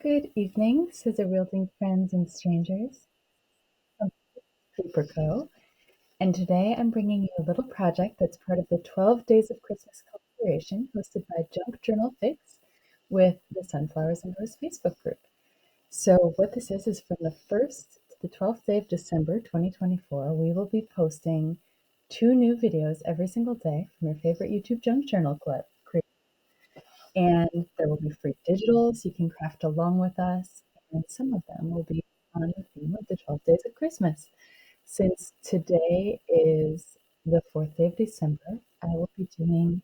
Good evening, scissor wielding friends and strangers from Paper Co. And today I'm bringing you a little project that's part of the 12 Days of Christmas collaboration hosted by Junk Journal Fix with the Sunflowers and Doors Facebook group. So what this is from the 1st to the 12th day of December 2024, we will be posting 2 new videos every single day from your favorite YouTube Junk Journal clip. And there will be free digitals you can craft along with us, and some of them will be on the theme of the 12 days of Christmas. Since today is the 4th day of December, I will be doing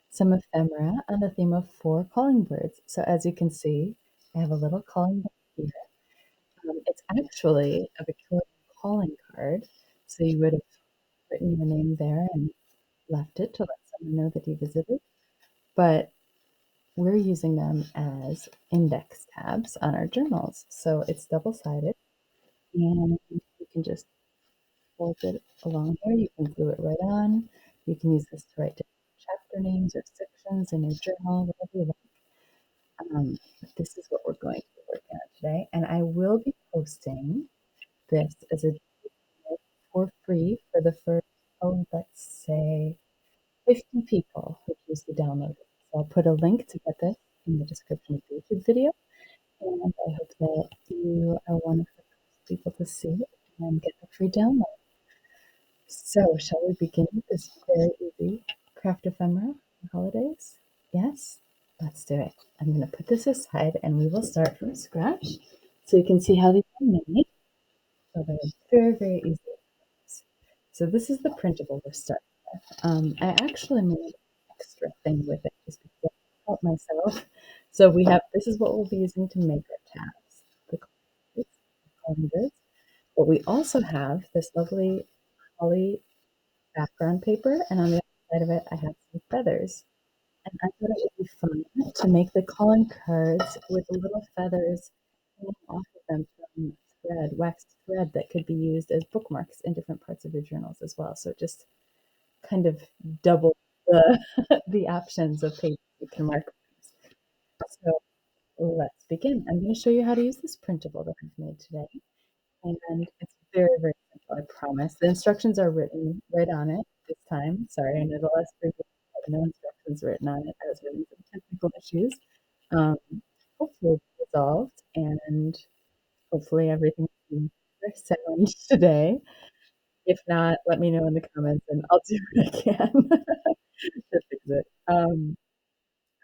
some ephemera on the theme of 4 calling birds. So as you can see, I have a little calling bird here. It's actually a Victorian calling card, so you would have written your name there and left it to let someone know that you visited. But we're using them as index tabs on our journals. So it's double-sided, and you can just fold it along here. You can glue it right on. You can use this to write different chapter names or sections in your journal, whatever you like. But this is what we're going to be working on today, and I will be posting this as a video for free for the first, let's say 50 people who choose to download it. So I'll put a link to get this in the description of the YouTube video, and I hope that you are one of the first people to see it and get the free download. So, shall we begin with this very easy craft ephemera for holidays? Yes? Let's do it. I'm going to put this aside and we will start from scratch so you can see how these are made. So they're very, very easy. So this is the printable we're starting with. I actually made an extra thing with it just because I helped myself. So we have, this is what we'll be using to make our tabs, the calling birds. But we also have this lovely holly background paper, and on the other side of it, I have some feathers. And I thought it would be fun to make the calling cards with little feathers hanging off of them from thread, waxed thread that could be used as bookmarks in different parts of your journals as well. So just kind of double the the options of paper you can mark. So let's begin. I'm going to show you how to use this printable that I've made today. And it's very, very simple, I promise. The instructions are written right on it this time. Sorry, I know the last previous had no instructions written on it. I was having some technical issues. Hopefully it's resolved, and hopefully everything will be sound today. If not, let me know in the comments and I'll do what I can to fix it.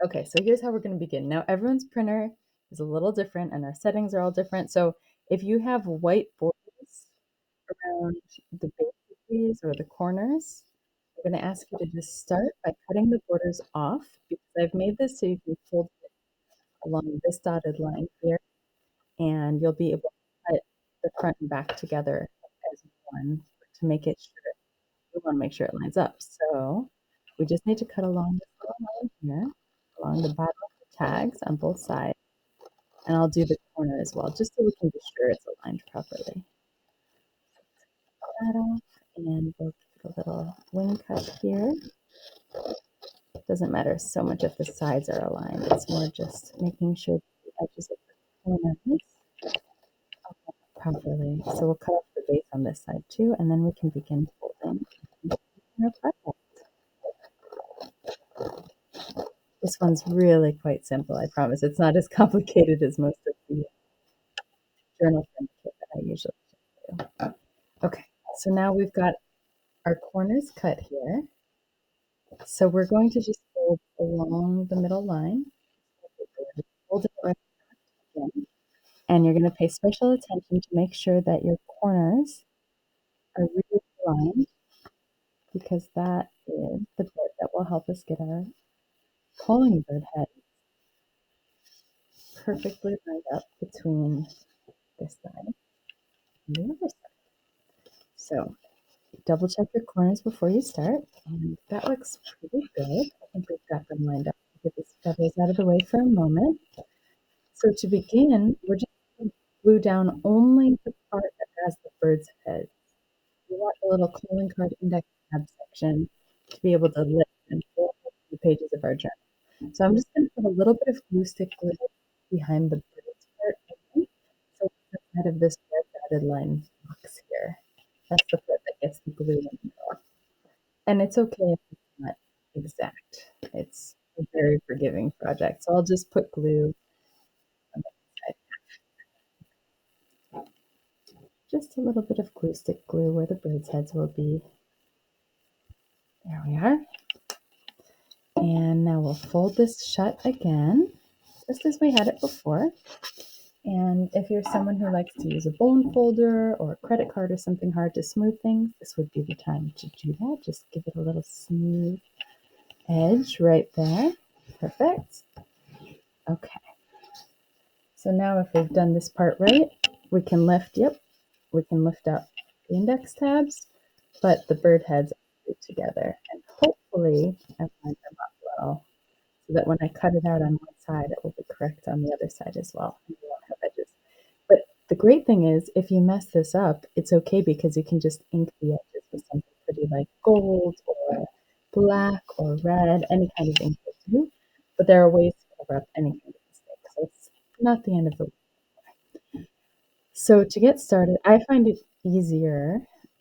Okay, so here's how we're going to begin. Now, everyone's printer is a little different and our settings are all different. So if you have white borders around the bases or the corners, I'm going to ask you to just start by cutting the borders off, because I've made this so you can fold it along this dotted line here, and you'll be able to cut the front and back together as one to make it sure. We want to make sure it lines up. So we just need to cut along this little line here, along the bottom of the tags on both sides, and I'll do the corner as well, just so we can be sure it's aligned properly. That off, and we'll put a little wing cut here. It doesn't matter so much if the sides are aligned, it's more just making sure the edges of the corners properly. So we'll cut off the base on this side too, and then we can begin folding our project. This one's really quite simple, I promise. It's not as complicated as most of the journal print kit that I usually do. Okay, so now we've got our corners cut here. So we're going to just fold along the middle line. Fold it right again. And you're going to pay special attention to make sure that your corners are really aligned, because that is the part that will help us get our calling bird head perfectly lined up between this side and the other side. So double check your corners before you start, and that looks pretty good. I think we've got them lined up. Get these feathers out of the way for a moment. So to begin, we're just going to glue down only the part that has the bird's head. We want the little calling card index tab section to be able to lift and pull the pages of our journal. So I'm just going to put a little bit of glue stick glue behind the bird's part inside of this red dotted line box here. That's the part that gets the glue in the middle. And it's okay if it's not exact. It's a very forgiving project. So I'll just put glue on the inside. Just a little bit of glue stick glue where the birds' heads will be. There we are. And now we'll fold this shut again, just as we had it before. And if you're someone who likes to use a bone folder or a credit card or something hard to smooth things, this would be the time to do that. Just give it a little smooth edge right there. Perfect. Okay. So now if we've done this part right, we can lift, we can lift up the index tabs, but the bird heads are glued together. And hopefully I lined them up well, so that when I cut it out on one side, it will be correct on the other side as well. And we won't have edges. But the great thing is, if you mess this up, it's okay because you can just ink the edges with something pretty like gold or black or red, any kind of ink will do. But there are ways to cover up any kind of mistake. So it's not the end of the world. So to get started, I find it easier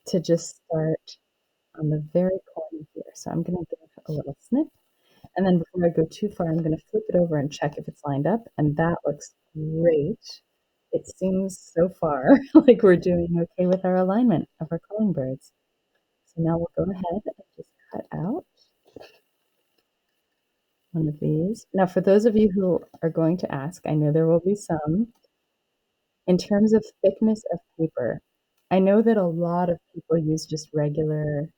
to just start on the very corner here. So I'm going to give a little snip. And then before I go too far, I'm going to flip it over and check if it's lined up. And that looks great. It seems so far like we're doing okay with our alignment of our calling birds. So now we'll go ahead and just cut out one of these. Now, for those of you who are going to ask, I know there will be some. In terms of thickness of paper, I know that a lot of people use just regular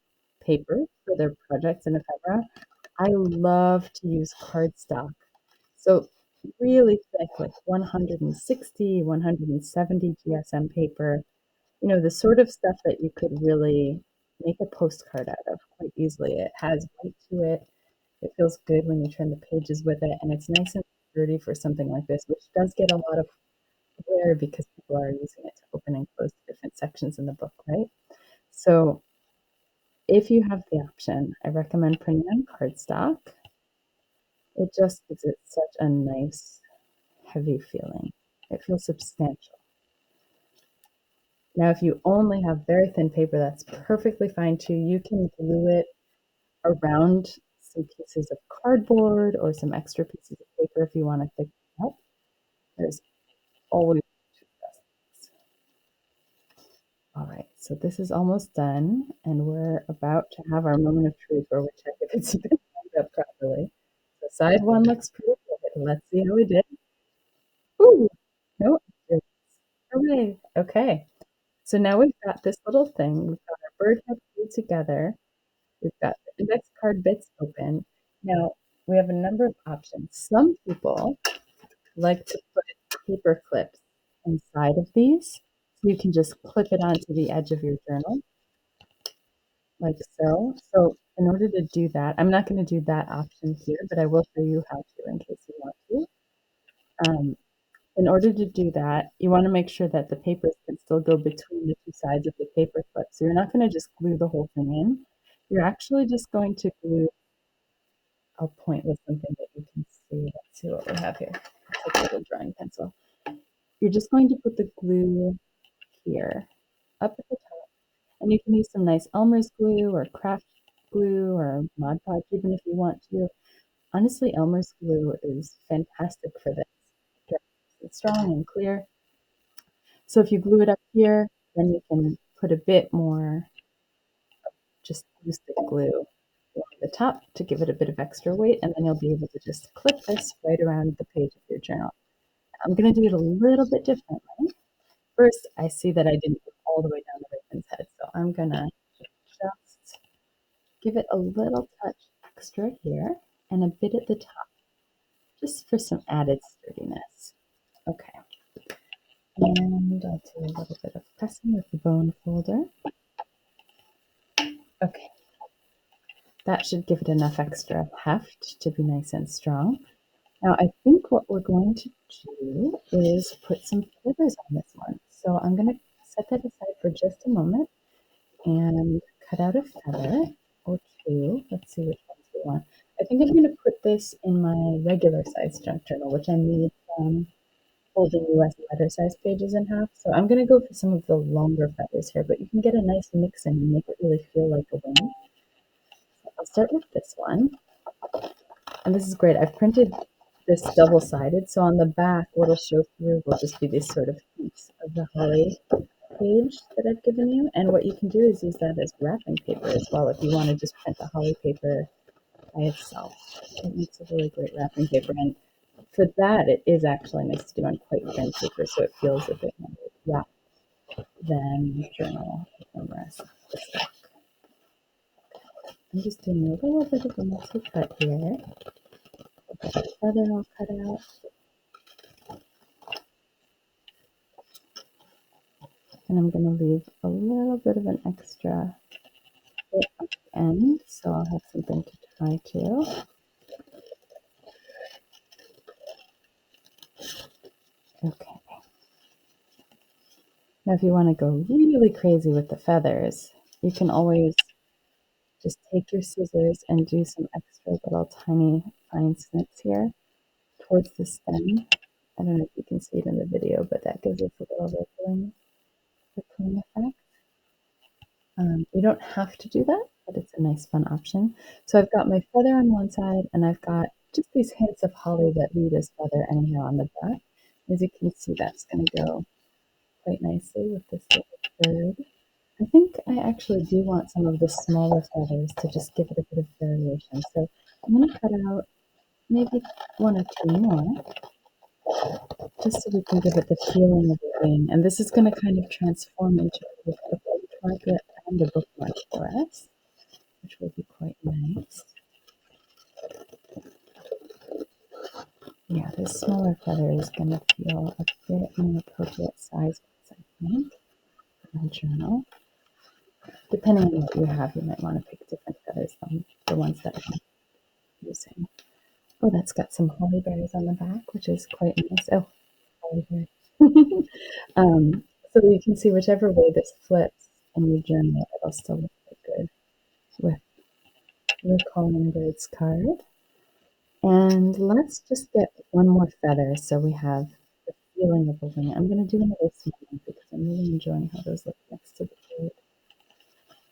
paper for their projects and ephemera. I love to use cardstock. So really thick, like 160, 170 GSM paper, the sort of stuff that you could really make a postcard out of quite easily. It has weight to it. It feels good when you turn the pages with it, and it's nice and sturdy for something like this, which does get a lot of wear because people are using it to open and close different sections in the book, right? So if you have the option, I recommend printing on cardstock. It just gives it such a nice, heavy feeling. It feels substantial. Now, if you only have very thin paper, that's perfectly fine too. You can glue it around some pieces of cardboard or some extra pieces of paper if you want to thicken it up. There's always two recipes. All right, so this is almost done, and we're about to have our moment of truth where we check if it's been lined up properly. So side one looks pretty good. Let's see how we did. Ooh, no, hooray. Okay. So now we've got this little thing. We've got our bird head glued together. We've got the index card bits open. Now we have a number of options. Some people like to put paper clips inside of these. So you can just clip it onto the edge of your journal, like so. So in order to do that, I'm not going to do that option here, but I will show you how to in case you want to. In order to do that, you want to make sure that the papers can still go between the two sides of the paper clip. So you're not going to just glue the whole thing in. You're actually just going to glue. I'll point with something that you can see. Let's see what we have here. Take a little drawing pencil. You're just going to put the glue here, up at the top. And you can use some nice Elmer's glue or craft glue or Mod Podge even if you want to. Honestly, Elmer's glue is fantastic for this. It's strong and clear. So if you glue it up here, then you can put a bit more just glue stick glue along the top to give it a bit of extra weight, and then you'll be able to just clip this right around the page of your journal. I'm going to do it a little bit differently. First, I see that I didn't go all the way down the raven's head, so I'm going to just give it a little touch extra here and a bit at the top, just for some added sturdiness. Okay. And I'll do a little bit of pressing with the bone folder. Okay. That should give it enough extra heft to be nice and strong. Now, I think what we're going to do is put some feathers on this one. So I'm going to set that aside for just a moment and cut out a feather or two. Let's see which ones we want. I think I'm going to put this in my regular size junk journal, which I made from folding US letter size pages in half. So I'm going to go for some of the longer feathers here, but you can get a nice mix in and make it really feel like a wing. So I'll start with this one. And this is great. I've printed this double-sided, so on the back, what'll show through will just be this sort of piece of the holly page that I've given you. And what you can do is use that as wrapping paper as well if you want to just print the holly paper by itself. It makes a really great wrapping paper. And for that, it is actually nice to do on quite thin paper, so it feels a bit more wrapped than journal ephemera. I'm just doing a little bit of a messy cut here. The feather I'll cut out. And I'm going to leave a little bit of an extra bit at the end, so I'll have something to tie to. Okay. Now if you want to go really crazy with the feathers, you can always just take your scissors and do some extra little tiny fine snips here towards the stem. I don't know if you can see it in the video, but that gives us a little rippling effect. You don't have to do that, but it's a nice fun option. So I've got my feather on one side, and I've got just these hints of holly that lead as feather anyhow on the back. As you can see, that's going to go quite nicely with this little bird. I think I actually do want some of the smaller feathers to just give it a bit of variation. So I'm going to cut out maybe one or two more, just so we can give it the feeling of a wing. And this is going to kind of transform into a pocket and a bookmark for us, which will be quite nice. Yeah, this smaller feather is going to feel a bit more appropriate size, I think, for a journal. Depending on what you have, you might want to pick different feathers than the ones that I'm using. Oh, that's got some holly berries on the back, which is quite nice. Oh, holly berries. So you can see whichever way this flips in your journal, it'll still look quite good with the calling birds card. And let's just get one more feather so we have the feeling of a wing. I'm going to do another small one because I'm really enjoying how those look next to the bird.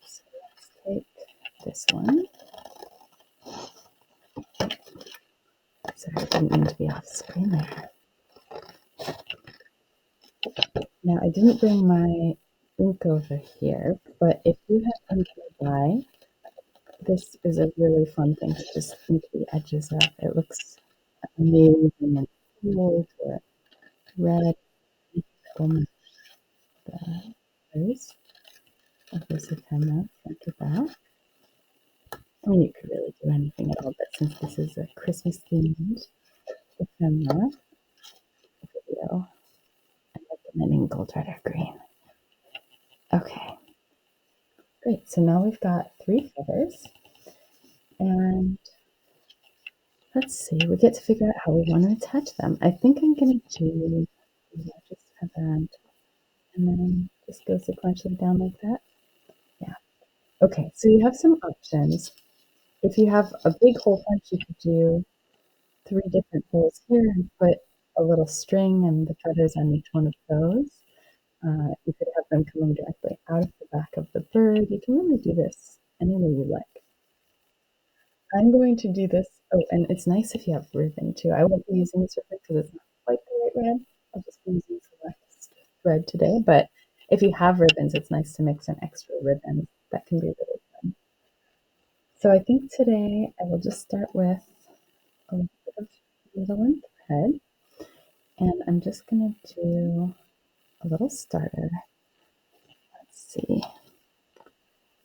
So let's take this one. Sorry, I didn't mean to be off screen there. Now, I didn't bring my ink over here, but if you have ink nearby, this is a really fun thing to just ink the edges of. It looks amazing and gold or red. So much the colors of this ephemera front to back. I mean, you could really do anything at all, but since this is a Christmas themed ephemera video, I'm recommending gold, red, or green. Okay, great. So now we've got 3 feathers, and let's see, we get to figure out how we want to attach them. I think I'm going to do the largest feather on top, and then just go sequentially down like that. Yeah. Okay, so you have some options. If you have a big hole punch, you could do 3 different holes here and put a little string and the feathers on each one of those. You could have them coming directly out of the back of the bird. You can really do this any way you like. I'm going to do this. Oh, and it's nice if you have ribbon too. I won't be using this ribbon because it's not quite the right red. I'll just be using select red today. But if you have ribbons, it's nice to mix in extra ribbons. That can be really fun. So I think today I will just start with a little bit of needle and thread. And I'm just going to do a little starter. Let's see.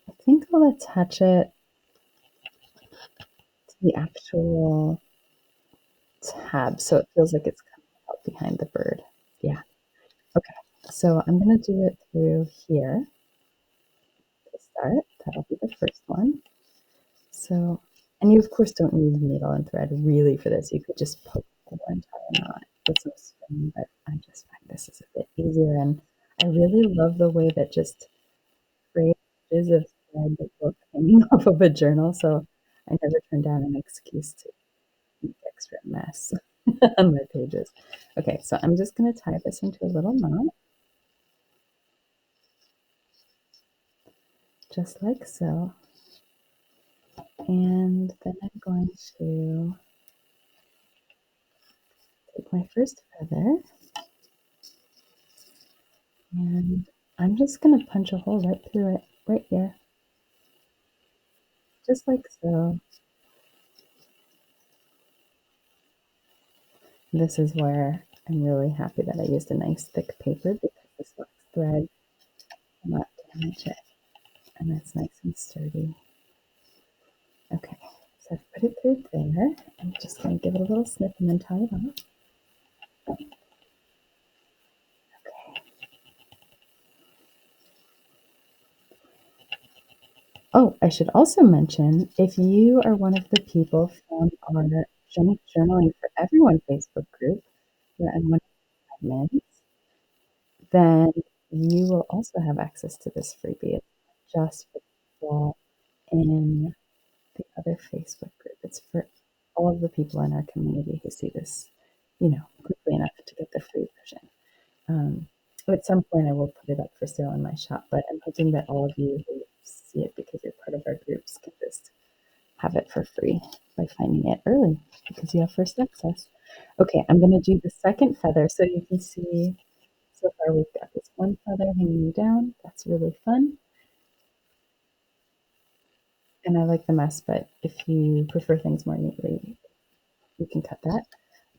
I think I'll attach it to the actual tab so it feels like it's coming out behind the bird. Yeah. Okay. So I'm going to do it through here to start. That'll be the first one. So, and you of course don't need needle and thread really for this. You could just poke the entire knot with some string, but I just find this is a bit easier. And I really love the way that just phrases of thread that look hanging off of a journal. So I never turn down an excuse to make extra mess. on my pages. Okay, so I'm just going to tie this into a little knot, just like so. And then I'm going to take my first feather, and I'm just going to punch a hole right through it, right here, just like so. This is where I'm really happy that I used a nice thick paper, because this wax thread will not damage it, and it's nice and sturdy. Okay, so I've put it through there. I'm just going to give it a little snip and then tie it off. Okay. Oh, I should also mention, if you are one of the people from our Journaling for Everyone Facebook group, where I'm one of the admins, then you will also have access to this freebie. It's not just for people in the other Facebook group. It's for all of the people in our community who see this, quickly enough to get the free version. At some point, I will put it up for sale in my shop, but I'm hoping that all of you who see it because you're part of our groups can just have it for free by finding it early, because you have first access. Okay, I'm going to do the second feather, so you can see so far we've got this one feather hanging down. That's really fun. And I like the mess, but if you prefer things more neatly, you can cut that.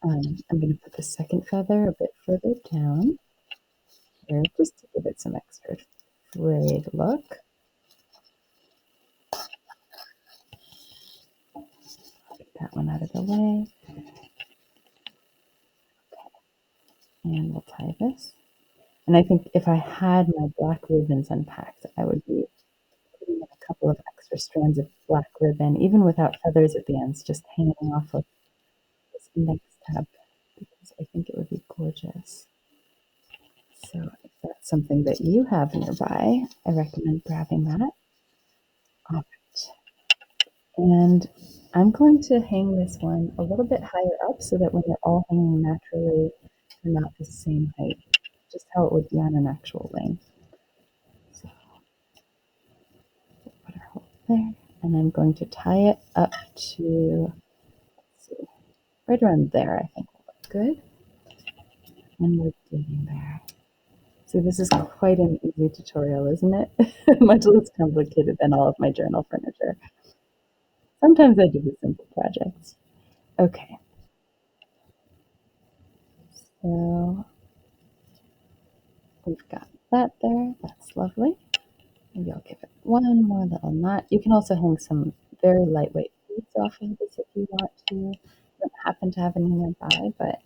I'm going to put the second feather a bit further down here, just to give it some extra frayed look. Get that one out of the way. Okay. And we'll tie this. And I think if I had my black ribbons unpacked, I would be putting in a couple of extra strands of black ribbon, even without feathers at the ends, just hanging off of this index tab, because I think it would be gorgeous. So if that's something that you have nearby, I recommend grabbing that. All right. And I'm going to hang this one a little bit higher up so that when they're all hanging naturally, they're not the same height, just how it would be on an actual wing. So we'll put our hole there, and I'm going to tie it up to, let's see, right around there, I think will look good. And we're getting there. So this is quite an easy tutorial, isn't it? Much less complicated than all of my journal furniture. Sometimes I do the simple projects. Okay. So we've got that there. That's lovely. Maybe I'll give it one more little knot. You can also hang some very lightweight beads off of this if you want to. I don't happen to have any nearby, but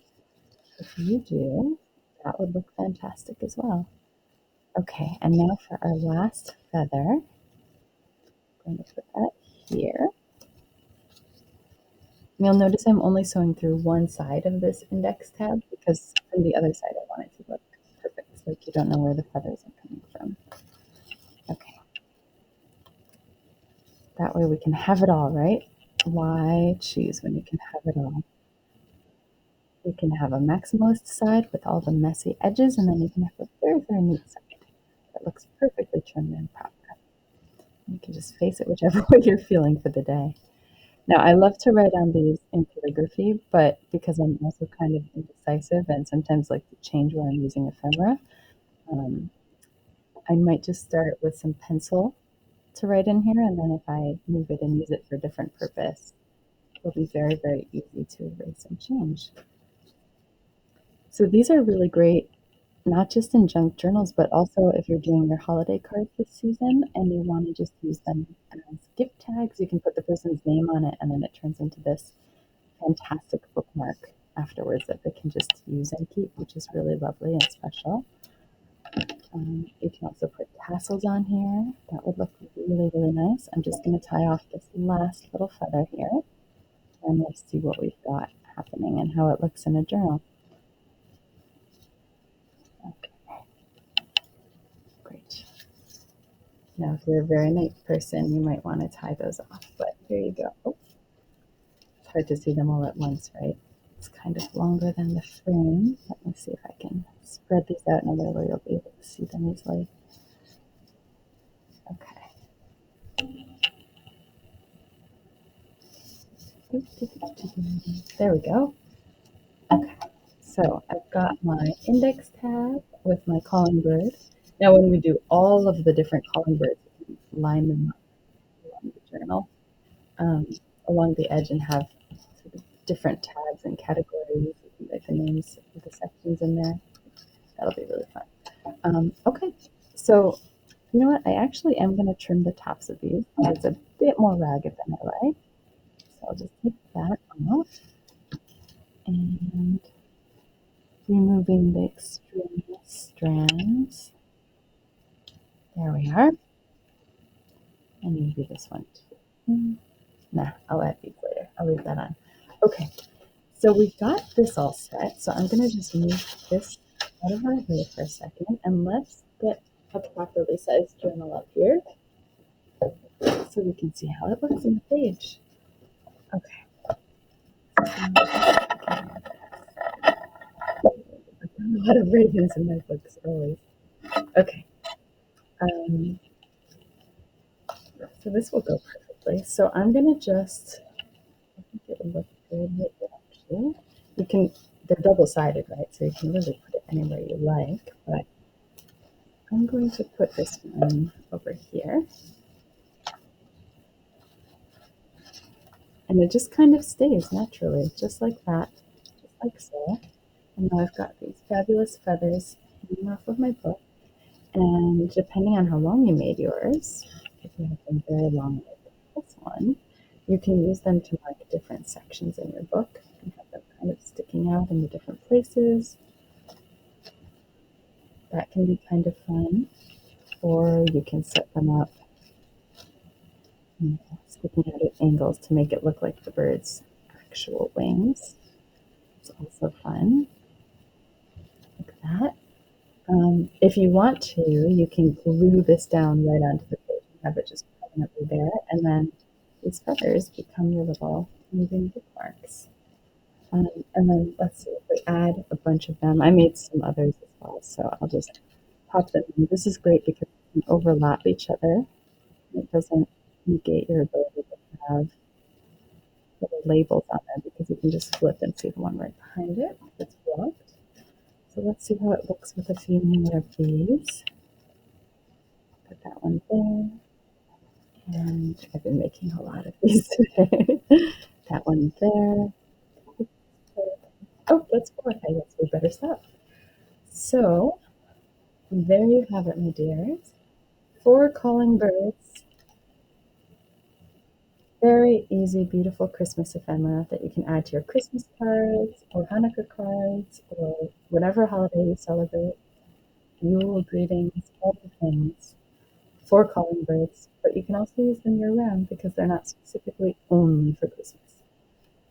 if you do, that would look fantastic as well. Okay, and now for our last feather. I'm going to put that here. And you'll notice I'm only sewing through one side of this index tab, because from the other side I want it to look perfect, so like you don't know where the feathers are coming from. Okay. That way we can have it all, right? Why choose when you can have it all? You can have a maximalist side with all the messy edges, and then you can have a very, very neat side that looks perfectly trimmed and proper. You can just face it whichever way you're feeling for the day. Now, I love to write on these in calligraphy, but because I'm also kind of indecisive and sometimes like to change where I'm using ephemera, I might just start with some pencil to write in here, and then if I move it and use it for a different purpose, it'll be very, very easy to erase and change. So these are really great, not just in junk journals, but also if you're doing your holiday cards this season and you want to just use them as gift tags. You can put the person's name on it, and then it turns into this fantastic bookmark afterwards that they can just use and keep, which is really lovely and special. You can also put tassels on here. That would look really, really nice. I'm just going to tie off this last little feather here, and we'll see what we've got happening and how it looks in a journal. Okay. Great. Now, if you're a very nice person, you might want to tie those off, but here you go. Oh, it's hard to see them all at once, right? It's kind of longer than the frame. Let me see if I can spread these out in a way where you'll be able to see them easily. Okay. There we go. Okay, so I've got my index tab with my calling bird. Now when we do all of the different calling birds, line them up along the journal, along the edge, and have sort of different tabs and categories. You can write the names of the sections in there. That'll be really fun. Okay, so you know what? I actually am going to trim the tops of these. It's a bit more ragged than I like. So I'll just take that off. And removing the extreme strands. There we are. And maybe this one too. Nah, I'll add these later. I'll leave that on. Okay, so we've got this all set. So I'm going to just move this out of our way for a second, and let's get a properly sized journal up here so we can see how it looks on the page. Okay. A lot of ravens in my books always. Okay. So this will go perfectly. So I'm gonna just, I think it'll look good here actually. You can, they're double-sided, right? So you can really put it anywhere you like, but I'm going to put this one over here. And it just kind of stays naturally, just like that, just like so. And now I've got these fabulous feathers hanging off of my book. And depending on how long you made yours, if you have them very long like this one, you can use them to mark different sections in your book and have them kind of sticking out in the different places. That can be kind of fun. Or you can set them up, sticking out at angles to make it look like the bird's actual wings. It's also fun, like that. If you want to, you can glue this down right onto the page and have it just permanently there, and then these feathers become your little moving bookmarks. And then let's see if we add a bunch of them. I made some others as well, so I'll just pop them in. This is great because they can overlap each other. It doesn't negate your ability to have little labels on there because you can just flip and see the one right behind it if it's blocked. So let's see how it looks with a few more of these. Put that one there. And I've been making a lot of these today. That one there. Oh, that's 4. I guess we better stop. So there you have it, my dears. 4 calling birds. Very easy, beautiful Christmas ephemera that you can add to your Christmas cards or Hanukkah cards or whatever holiday you celebrate. Yule greetings, all the things. 4 calling birds, but you can also use them year round because they're not specifically only for Christmas.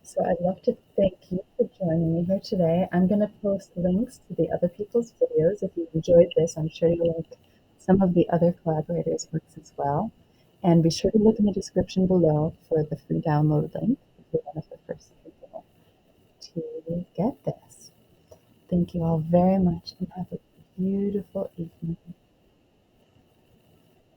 So I'd love to thank you for joining me here today. I'm going to post links to the other people's videos. If you enjoyed this, I'm sure you'll like some of the other collaborators' works as well. And be sure to look in the description below for the free download link if you're one of the first people to get this. Thank you all very much and have a beautiful evening.